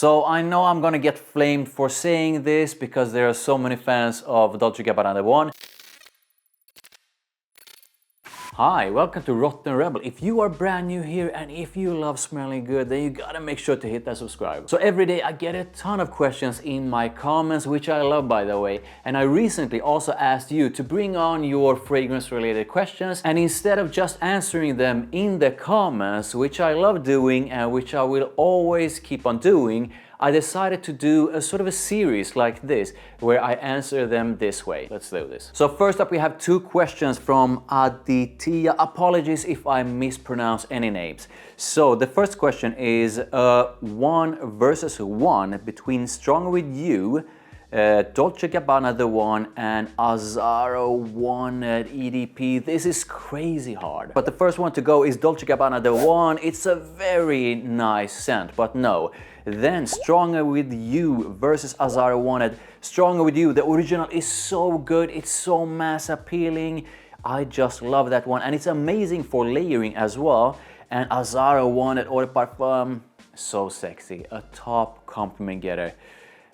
So I know I'm gonna get flamed for saying this because there are so many fans of Dolce Gabbana The One. Hi, welcome to therottenrebel. If you are brand new here and if you love smelling good, then you gotta make sure to hit that subscribe. So every day I get a ton of questions in my comments, which I love by the way. And I recently also asked you to bring on your fragrance related questions, and instead of just answering them in the comments, which I love doing and which I will always keep on doing, I decided to do a sort of a series like this where I answer them this way. Let's do this. So first up we have two questions from Aditya. Apologies if I mispronounce any names. So the first question is one versus one between Stronger With You, Dolce Gabbana The One and Most Wanted EDP. This is crazy hard. But the first one to go is Dolce Gabbana The One. It's a very nice scent, but no. Then Stronger With You versus Most Wanted. Stronger With You, the original is so good, it's so mass appealing. I just love that one, and it's amazing for layering as well. And Most Wanted Eau de Parfum, so sexy, a top compliment getter.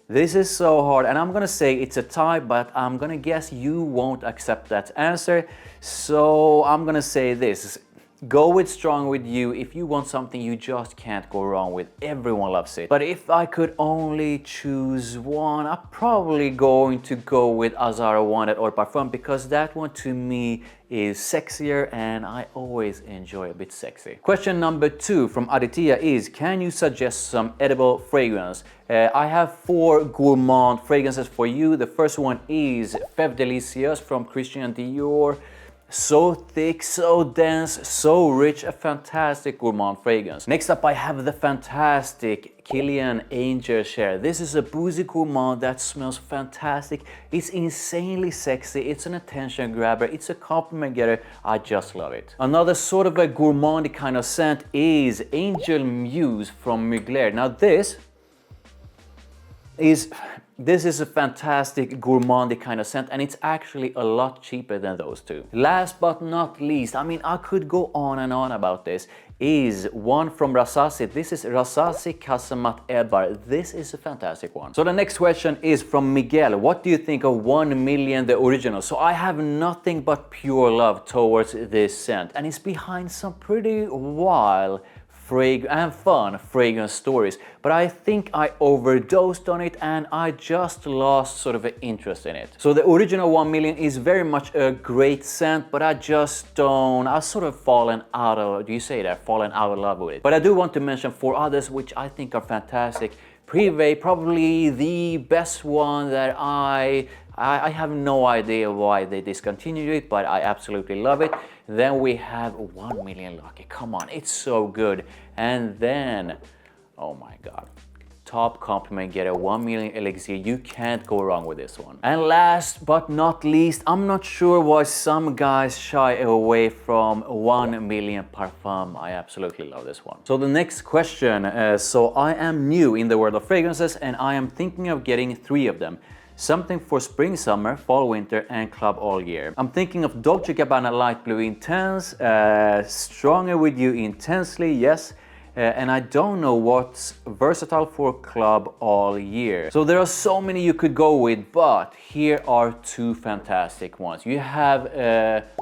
This is so hard, and I'm gonna say it's a tie, but I'm gonna guess you won't accept that answer. So I'm gonna say this. Go with Strong With You. If you want something you just can't go wrong with, everyone loves it. But if I could only choose one, I'm probably going to go with Most Wanted Eau de Parfum because that one to me is sexier and I always enjoy a bit sexy. Question number 2 from Aditya is, can you suggest some edible fragrance? I have 4 Gourmand fragrances for you. The first one is Fève Délicieuse from Christian Dior. So thick, so dense, so rich, a fantastic Gourmand fragrance. Next up I have the fantastic Kilian Angel Share. This is a boozy Gourmand that smells fantastic. It's insanely sexy, it's an attention grabber, it's a compliment getter. I just love it. Another sort of a gourmandy kind of scent is Angel Muse from Mugler. Now this is a fantastic gourmandy kind of scent, and it's actually a lot cheaper than those two. Last but not least, I mean, I could go on and on about this, is one from Rossa. This is Rossa Casamat Ebar. This is a fantastic one. So the next question is from Miguel. What do you think of 1 Million, the original? So I have nothing but pure love towards this scent, and it's behind some pretty wild and fun fragrance stories, but I think I overdosed on it and I just lost sort of an interest in it. So the original 1 Million is very much a great scent, but I've sort of fallen out of, do you say that? Fallen out of love with it. But I do want to mention 4 others which I think are fantastic. Privé, probably the best one that I have no idea why they discontinued it, but I absolutely love it. Then we have 1 Million Lucky. Come on, it's so good. And then, oh my god, top compliment getter, 1 Million Elixir. You can't go wrong with this one. And last but not least, I'm not sure why some guys shy away from 1 Million Parfum. I absolutely love this one. So the next question, so I am new in the world of fragrances and I am thinking of getting 3 of them. Something for spring, summer, fall, winter and club all year. I'm thinking of Dolce Gabbana Light Blue Intense, Stronger With You Intensely, yes. And I don't know what's versatile for club all year. So there are so many you could go with, but here are 2 fantastic ones. You have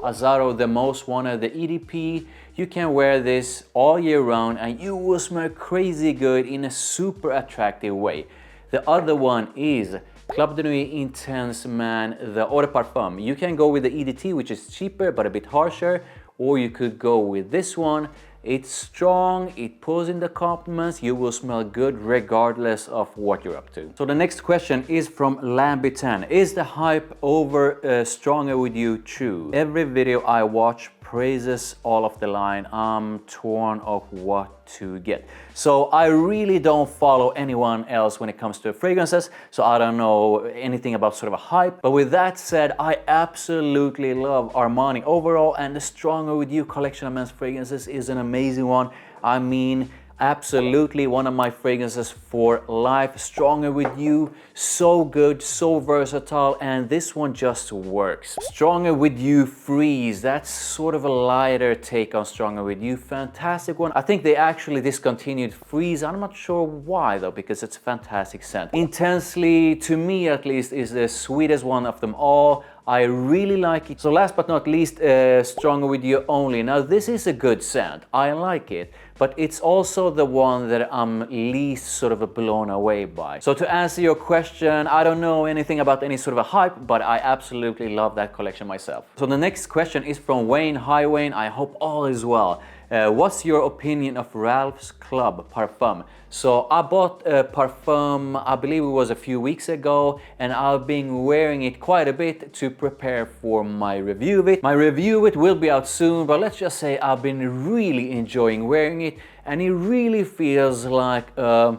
Azzaro, the Most Wanted, the EDP. You can wear this all year round and you will smell crazy good in a super attractive way. The other one is Club de Nuit Intense Man, the Eau de Parfum. You can go with the EDT, which is cheaper but a bit harsher, or you could go with this one. It's strong, it pulls in the compliments, you will smell good regardless of what you're up to. So the next question is from Lambitan. Is the hype over Stronger With You true? Every video I watch praises all of the line. I'm torn of what to get. So I really don't follow anyone else when it comes to fragrances, so I don't know anything about sort of a hype. But with that said, I absolutely love Armani overall, and the Stronger With You collection of men's fragrances is an amazing one. I mean, Absolutely one of my fragrances for life. Stronger with You, so good, so versatile, and this one just works. Stronger with You Freeze, that's sort of a lighter take on Stronger with You. Fantastic one. I think they actually discontinued Freeze. I'm not sure why though, because it's a fantastic scent. Intensely, to me at least, is the sweetest one of them all. I really like it. So last but not least, Stronger with You Only. Now this is a good scent, I like it, but it's also the one that I'm least sort of blown away by. So to answer your question, I don't know anything about any sort of a hype, but I absolutely love that collection myself. So the next question is from Wayne. Hi Wayne, I hope all is well. What's your opinion of Ralph's Club Parfum? So I bought a Parfum, I believe it was a few weeks ago, and I've been wearing it quite a bit to prepare for my review of it. My review of it will be out soon, but let's just say I've been really enjoying wearing it, and it really feels like a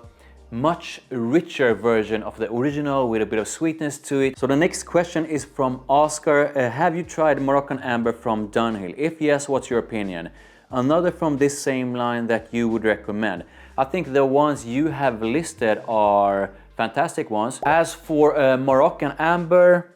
much richer version of the original with a bit of sweetness to it. So the next question is from Oscar. Have you tried Moroccan Amber from Dunhill? If yes, what's your opinion? Another from this same line that you would recommend. I think the ones you have listed are fantastic ones. As for Moroccan Amber,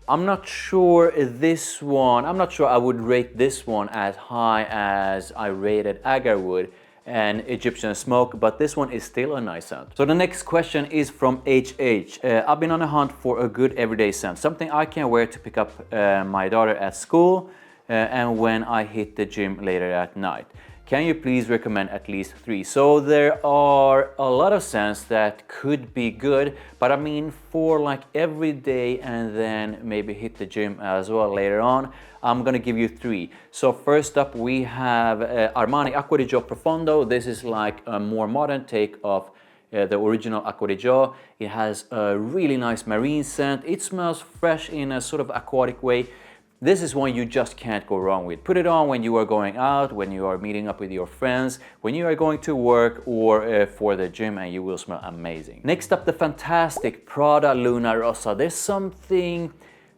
I'm not sure this one, I'm not sure I would rate this one as high as I rated Agarwood and Egyptian Smoke, but this one is still a nice scent. So the next question is from HH. I've been on a hunt for a good everyday scent, something I can wear to pick up my daughter at school and when I hit the gym later at night. Can you please recommend at least 3? So there are a lot of scents that could be good, but I mean for like every day and then maybe hit the gym as well later on, I'm gonna give you 3. So first up we have Armani Acqua di Gio Profondo. This is like a more modern take of the original Acqua di Gio. It has a really nice marine scent. It smells fresh in a sort of aquatic way. This is one you just can't go wrong with. Put it on when you are going out, when you are meeting up with your friends, when you are going to work or for the gym, and you will smell amazing. Next up, the fantastic Prada Luna Rossa. There's something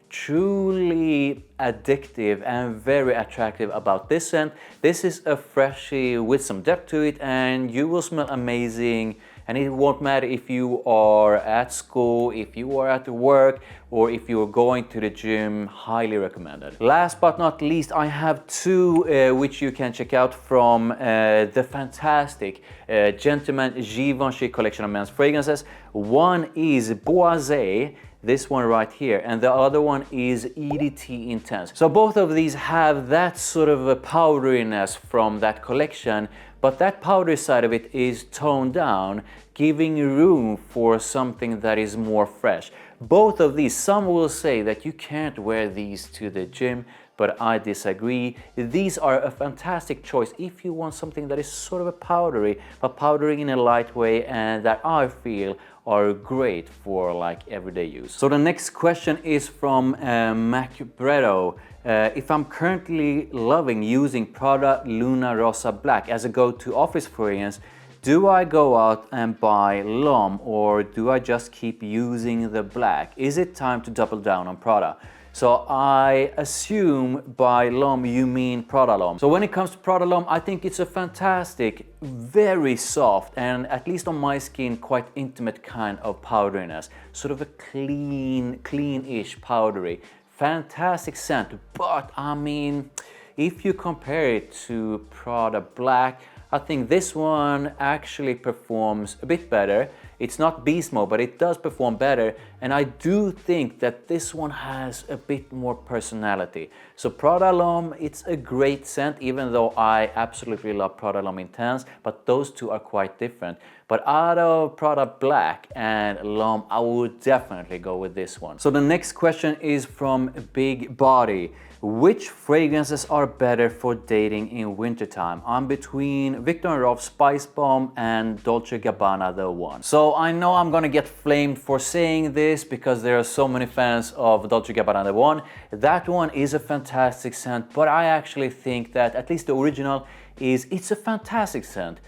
truly addictive and very attractive about this scent. This is a freshie with some depth to it, and you will smell amazing. And it won't matter if you are at school, if you are at work, or if you are going to the gym. Highly recommended. Last but not least, I have 2 which you can check out from the fantastic Gentleman Givenchy collection of men's fragrances. One is Boisé, this one right here, and the other one is EDT Intense. So both of these have that sort of a powderiness from that collection, but that powdery side of it is toned down, giving room for something that is more fresh. Both of these, some will say that you can't wear these to the gym, but I disagree. These are a fantastic choice if you want something that is sort of a powdery, but powdery in a light way, and that I feel are great for like everyday use. So the next question is from Macbredo. If I'm currently loving using Prada Luna Rossa Black as a go-to office fragrance, do I go out and buy L'Homme, or do I just keep using the black? Is it time to double down on Prada? So I assume by L'Homme you mean Prada L'Homme. So when it comes to Prada L'Homme, I think it's a fantastic, very soft, and at least on my skin, quite intimate kind of powderiness. Sort of a clean-ish powdery. Fantastic scent, but I mean, if you compare it to Prada Black, I think this one actually performs a bit better. It's not beast mode, but it does perform better, and I do think that this one has a bit more personality. So Prada L'Homme, it's a great scent, even though I absolutely love Prada L'Homme Intense, but those two are quite different. But out of Prada Black and L'Homme, I would definitely go with this one. So the next question is from Big Body. Which fragrances are better for dating in wintertime? I'm between Viktor and Rolf Spicebomb and Dolce Gabbana The One. So I know I'm gonna get flamed for saying this because there are so many fans of Dolce Gabbana The One. That one is a fantastic scent, but I actually think that at least the original it's a fantastic scent,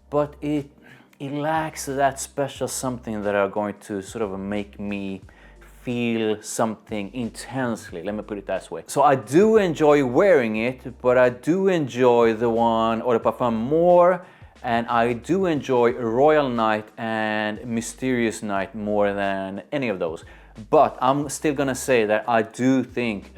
but it lacks that special something that are going to sort of make me feel something intensely, let me put it that way. So I do enjoy wearing it, but I do enjoy the one or the Parfum more and I do enjoy Royal Night and Mysterious Night more than any of those. But I'm still gonna say that I do think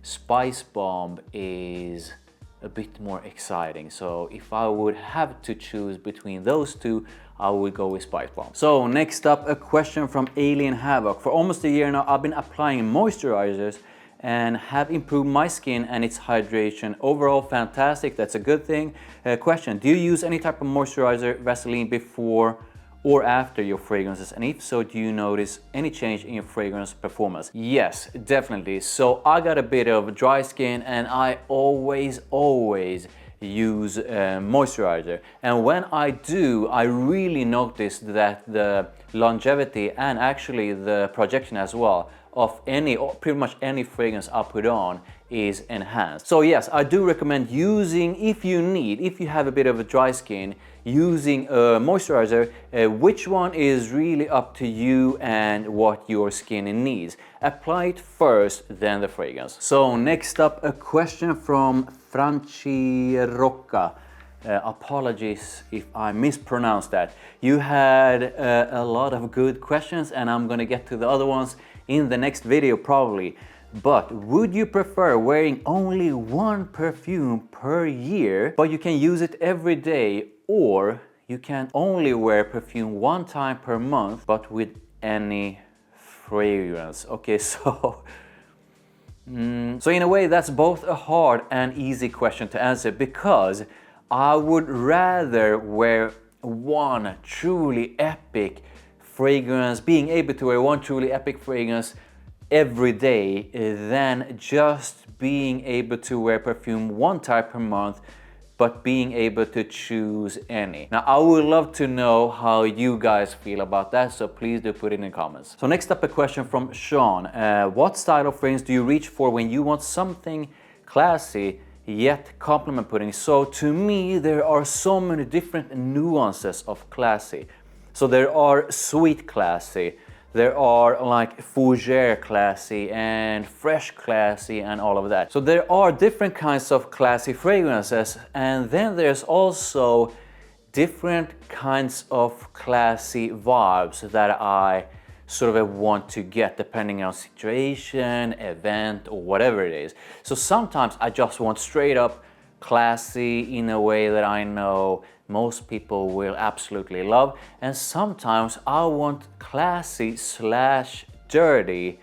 Spicebomb is a bit more exciting. So if I would have to choose between those two, I would go with Spicebomb. So next up, a question from Alien Havoc. For almost a year now, I've been applying moisturizers and have improved my skin and its hydration. Overall, fantastic. That's a good thing. Question, do you use any type of moisturizer, Vaseline, before or after your fragrances? And if so, do you notice any change in your fragrance performance? Yes, definitely. So I got a bit of dry skin and I always use moisturizer. And when I do, I really notice that the longevity and actually the projection as well of any, or pretty much any fragrance I put on is enhanced. So yes, I do recommend using, if you have a bit of a dry skin, using a moisturizer. Which one is really up to you and what your skin needs. Apply it first, then the fragrance. So next up, a question from Franci Rocca. Apologies if I mispronounced that. You had a lot of good questions and I'm gonna get to the other ones in the next video probably. But would you prefer wearing only one perfume per year, but you can use it every day, or you can only wear perfume one time per month, but with any fragrance? Okay, so so in a way that's both a hard and easy question to answer, because I would rather wear one truly epic fragrance, being able to wear one truly epic fragrance every day than just being able to wear perfume one time per month, but being able to choose any. Now, I would love to know how you guys feel about that, so please do put it in the comments. So next up, a question from Sean. What style of fragrance do you reach for when you want something classy yet compliment putting? So to me, there are so many different nuances of classy. So there are sweet classy, there are like fougere classy and fresh classy and all of that. So there are different kinds of classy fragrances, and then there's also different kinds of classy vibes that I sort of want to get depending on situation, event, or whatever it is. So sometimes I just want straight up classy in a way that I know most people will absolutely love, and sometimes I want classy slash dirty,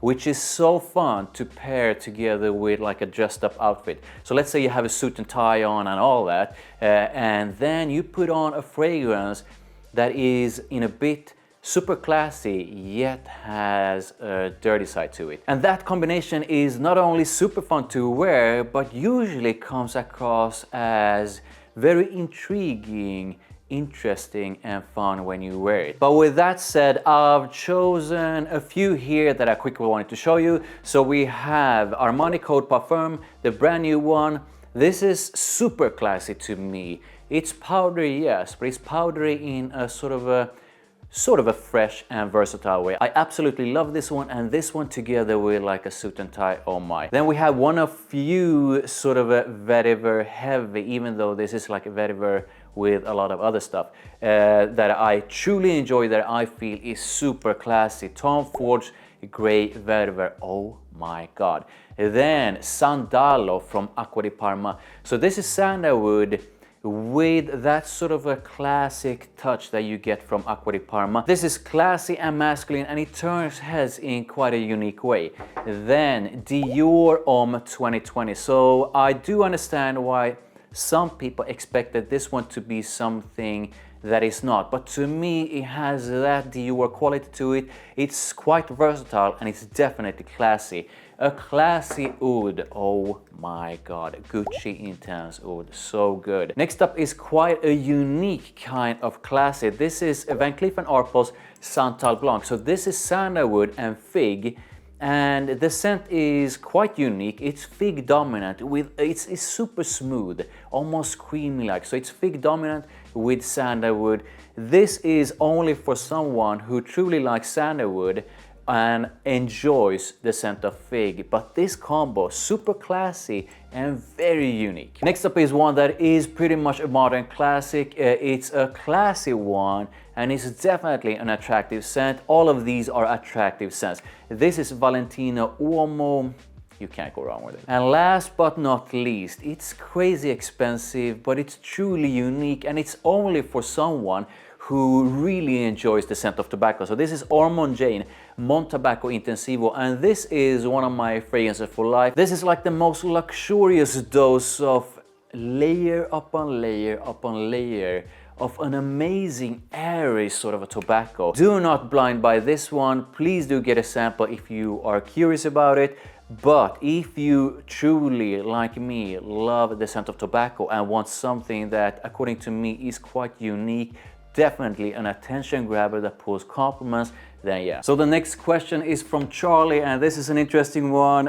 which is so fun to pair together with like a dressed up outfit. So let's say you have a suit and tie on and all that, and then you put on a fragrance that is in a bit super classy yet has a dirty side to it. And that combination is not only super fun to wear, but usually comes across as very intriguing, interesting and fun when you wear it. But with that said, I've chosen a few here that I quickly wanted to show you. So we have Armani Code Parfum, the brand new one. This is super classy to me. It's powdery, yes, but it's powdery in a sort of a fresh and versatile way. I absolutely love this one, and this one together with like a suit and tie, oh my. Then we have one of few sort of a vetiver heavy, even though this is like a vetiver with a lot of other stuff, that I truly enjoy, that I feel is super classy. Tom Ford's Grey Vetiver, oh my god. Then Sandalo from Acqua di Parma. So this is sandalwood with that sort of a classic touch that you get from Acqua di Parma. This is classy and masculine, and it turns heads in quite a unique way. Then Dior Homme 2020. So I do understand why some people expected this one to be something that is not, but to me it has that Dior quality to it. It's quite versatile and it's definitely classy. A classy oud, oh my god, Gucci Intense Oud, so good. Next up is quite a unique kind of classy. This is Van Cleef & Arpels Santal Blanc. So this is sandalwood and fig, and the scent is quite unique. It's fig dominant with, it's super smooth, almost creamy like. So it's fig dominant with sandalwood. This is only for someone who truly likes sandalwood and enjoys the scent of fig. But this combo, super classy and very unique. Next up is one that is pretty much a modern classic. It's a classy one and it's definitely an attractive scent. All of these are attractive scents. This is Valentino Uomo. You can't go wrong with it. And last but not least, it's crazy expensive, but it's truly unique and it's only for someone who really enjoys the scent of tobacco. So this is Ormond Jane Mon Tobacco Intensivo, and this is one of my fragrances for life. This is like the most luxurious dose of layer upon layer upon layer of an amazing airy sort of a tobacco. Do not blind buy this one. Please do get a sample if you are curious about it. But if you truly, like me, love the scent of tobacco and want something that, according to me, is quite unique, definitely an attention grabber that pulls compliments, then yeah. So the next question is from Charlie, and this is an interesting one.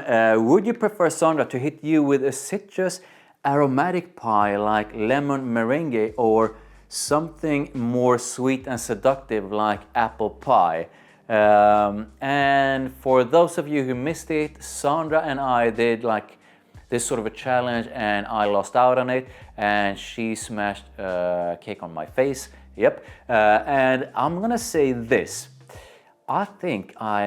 Would you prefer Sandra to hit you with a citrus aromatic pie like lemon meringue or something more sweet and seductive like apple pie? And for those of you who missed it, Sandra and I did like this sort of a challenge and I lost out on it and she smashed cake on my face. Yep. And I'm gonna say this. I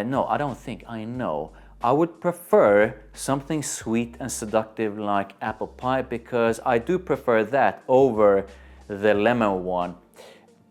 know. I would prefer something sweet and seductive like apple pie because I do prefer that over the lemon one.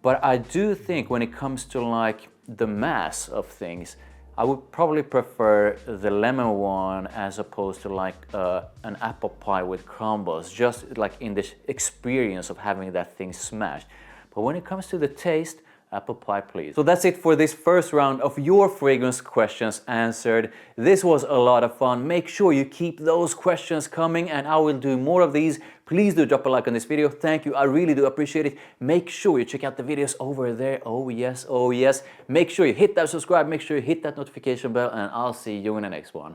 But I do think when it comes to like the mass of things, I would probably prefer the lemon one as opposed to like an apple pie with crumbles, just like in the experience of having that thing smashed. But when it comes to the taste, apple pie please. So that's it for this first round of your fragrance questions answered. This was a lot of fun. Make sure you keep those questions coming and I will do more of these. Please do drop a like on this video. Thank you, I really do appreciate it. Make sure you check out the videos over there. Oh yes, oh yes. Make sure you hit that subscribe, make sure you hit that notification bell, and I'll see you in the next one.